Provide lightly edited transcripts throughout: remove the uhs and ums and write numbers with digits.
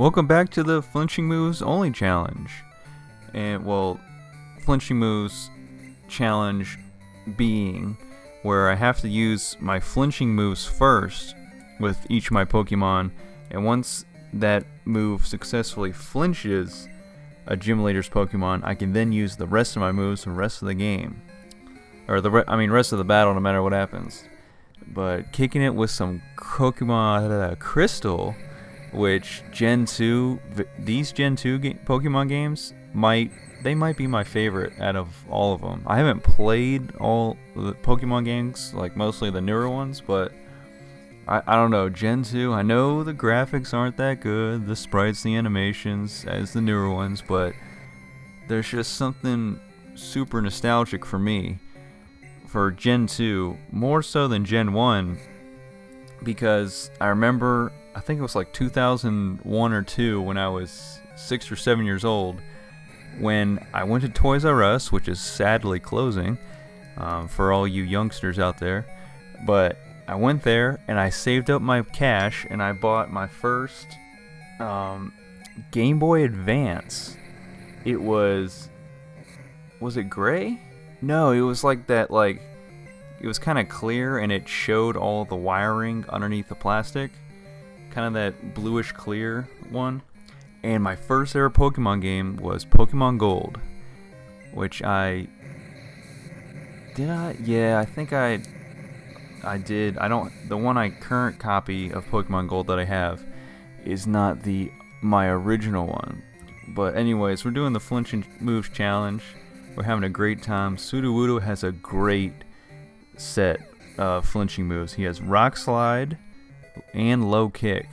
Welcome back to the Flinching Moves only challenge. And well, Flinching Moves challenge being where I have to use my flinching moves first with each of my Pokemon, and once that move successfully flinches a gym leader's Pokemon, I can then use the rest of my moves the rest of the game. Or rest of the battle, no matter what happens. But kicking it with some Pokemon Crystal, which Gen 2, these Gen 2 Pokemon games might be my favorite out of all of them. I haven't played all the Pokemon games, like mostly the newer ones, but I don't know, Gen 2, I know the graphics aren't that good, the sprites, the animations as the newer ones, but there's just something super nostalgic for me for Gen 2, more so than Gen 1, because I remember, I think it was like 2001 or 2 when I was 6 or 7 years old, when I went to Toys R Us, which is sadly closing for all you youngsters out there, but I went there and I saved up my cash and I bought my first Game Boy Advance. It was it gray? No, it was like that, like, it was kind of clear and it showed all the wiring underneath the plastic. Kind of that bluish clear one. And my first ever Pokemon game was Pokemon Gold, which I think I did. The current copy of Pokemon Gold that I have is not my original one. But anyways, we're doing the Flinching Moves challenge. We're having a great time. Sudowoodo has a great set of flinching moves. He has Rock Slide and Low Kick.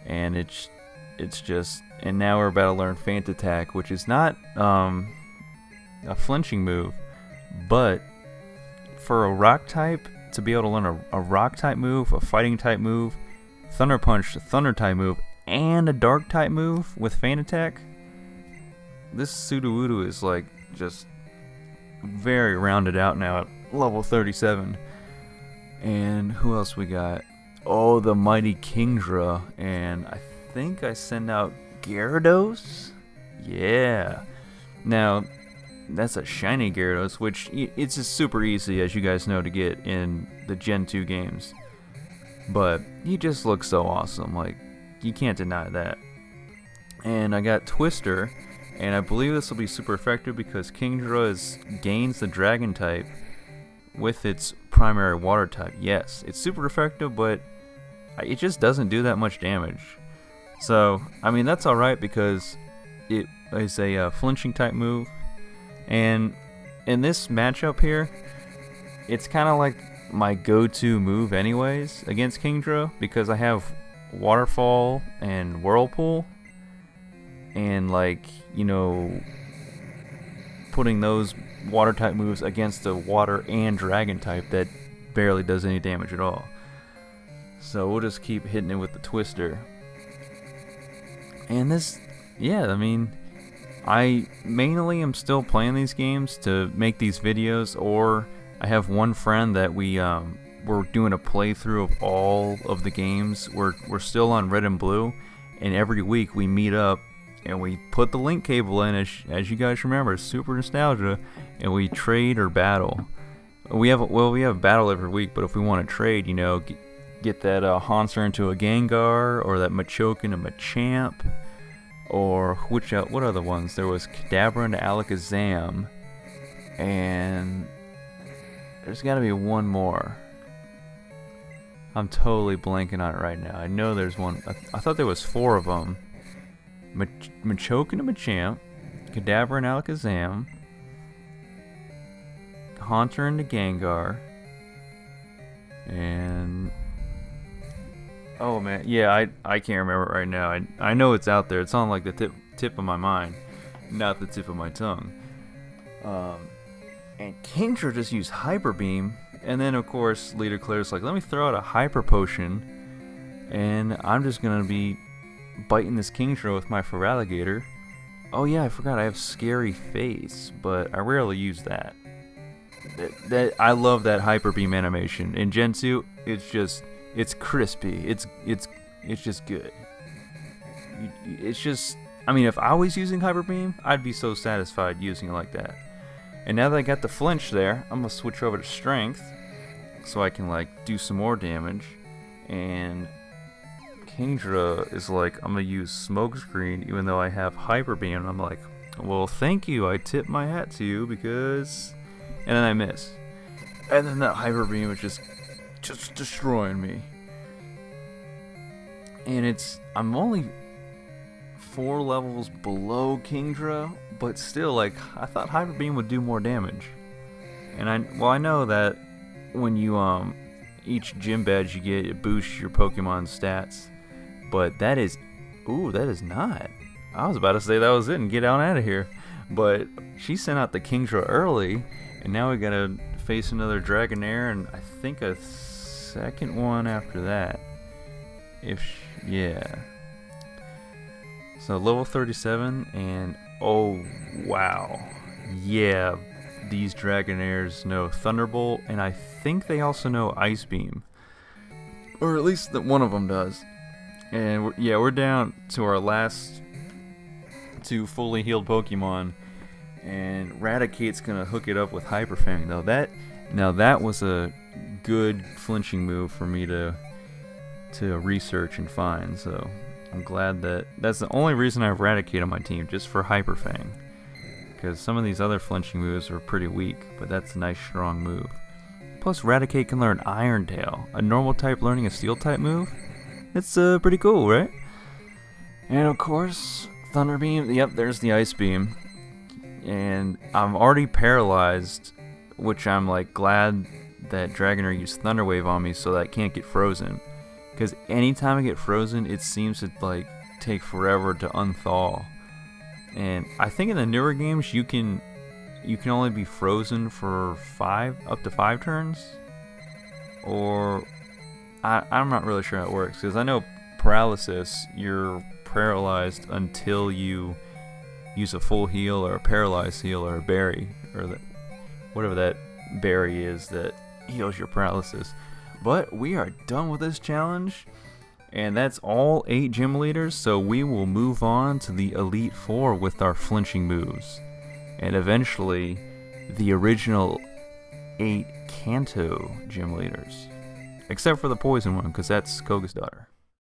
And it's just, and now we're about to learn Feint Attack, which is not a flinching move, but for a rock type, to be able to learn a rock type move, a fighting type move, Thunder Punch, Thunder type move, and a dark type move with Feint Attack, this Sudowoodo is like just very rounded out now at level 37. And who else we got? Oh, the mighty Kingdra, and I think I send out Gyarados? Yeah. Now, that's a shiny Gyarados, which it's just super easy, as you guys know, to get in the Gen 2 games. But he just looks so awesome, like, you can't deny that. And I got Twister, and I believe this will be super effective because Kingdra gains the Dragon type with its primary water type. Yes, it's super effective, but it just doesn't do that much damage. So, I mean, that's alright because it is a flinching type move. And in this matchup here, it's kind of like my go-to move anyways against Kingdra, because I have Waterfall and Whirlpool. And, like, you know, putting those water type moves against a water and dragon type that barely does any damage at all. So we'll just keep hitting it with the Twister. And this, yeah, I mean, I mainly am still playing these games to make these videos, or I have one friend that we're doing a playthrough of all of the games. We're still on Red and Blue, and every week we meet up and we put the link cable in, as you guys remember, super nostalgia, and we trade or battle. We have a battle every week, but if we want to trade, you know, get that Haunter into a Gengar, or that Machoke into Machamp, or what other ones? There was Kadabra into Alakazam, and there's got to be one more. I'm totally blanking on it right now. I know there's one. I thought there was 4 of them. Machoke into Machamp, Kadabra and Alakazam, Haunter into Gengar, and oh man, yeah, I can't remember it right now. I know it's out there. It's on like the tip of my mind, not the tip of my tongue. And Kingdra just used Hyper Beam, and then of course Leader Clair's like, let me throw out a Hyper Potion, and I'm just gonna be biting this Kingdra with my Feraligatr. Oh yeah, I forgot I have Scary Face, but I rarely use that. I love that Hyper Beam animation. In Gen 2, it's crispy. It's just good. it's just, I mean, if I was using Hyper Beam, I'd be so satisfied using it like that. And now that I got the flinch there, I'm gonna switch over to strength so I can like do some more damage. And Kingdra is like, I'm gonna use smokescreen even though I have Hyper Beam. And I'm like, well, thank you. I tip my hat to you because, and then I miss. And then that Hyper Beam is just destroying me. And I'm only 4 levels below Kingdra, but still, like, I thought Hyper Beam would do more damage. And I know that when you each gym badge you get, it boosts your Pokemon stats, but that is not. I was about to say that was it and get on out of here, but she sent out the Kingdra early, and now we gotta face another Dragonair, and I think a second one after that. Yeah. So level 37, and oh wow, yeah, these Dragonairs know Thunderbolt, and I think they also know Ice Beam, or at least that one of them does. And we're down to our last 2 fully healed Pokemon, and Radicate's gonna hook it up with Hyper Fang. That was a good flinching move for me to research and find. So I'm glad that's the only reason I have Raticate on my team, just for Hyper Fang. Because some of these other flinching moves are pretty weak, but that's a nice strong move. Plus Raticate can learn Iron Tail, a normal type learning a steel type move. It's pretty cool, right? And of course, Thunder Beam, yep, there's the Ice Beam. And I'm already paralyzed, which I'm like glad that Dragonair used Thunder Wave on me so that I can't get frozen. Because anytime I get frozen, it seems to like take forever to unthaw. And I think in the newer games you can only be frozen for up to 5 turns. Or I'm not really sure how it works, because I know paralysis, you're paralyzed until you use a full heal or a paralyzed heal or a berry, or whatever that berry is that heals your paralysis. But we are done with this challenge, and that's all 8 gym leaders, so we will move on to the Elite 4 with our flinching moves, and eventually the original 8 Kanto gym leaders, except for the poison one, because that's Koga's daughter.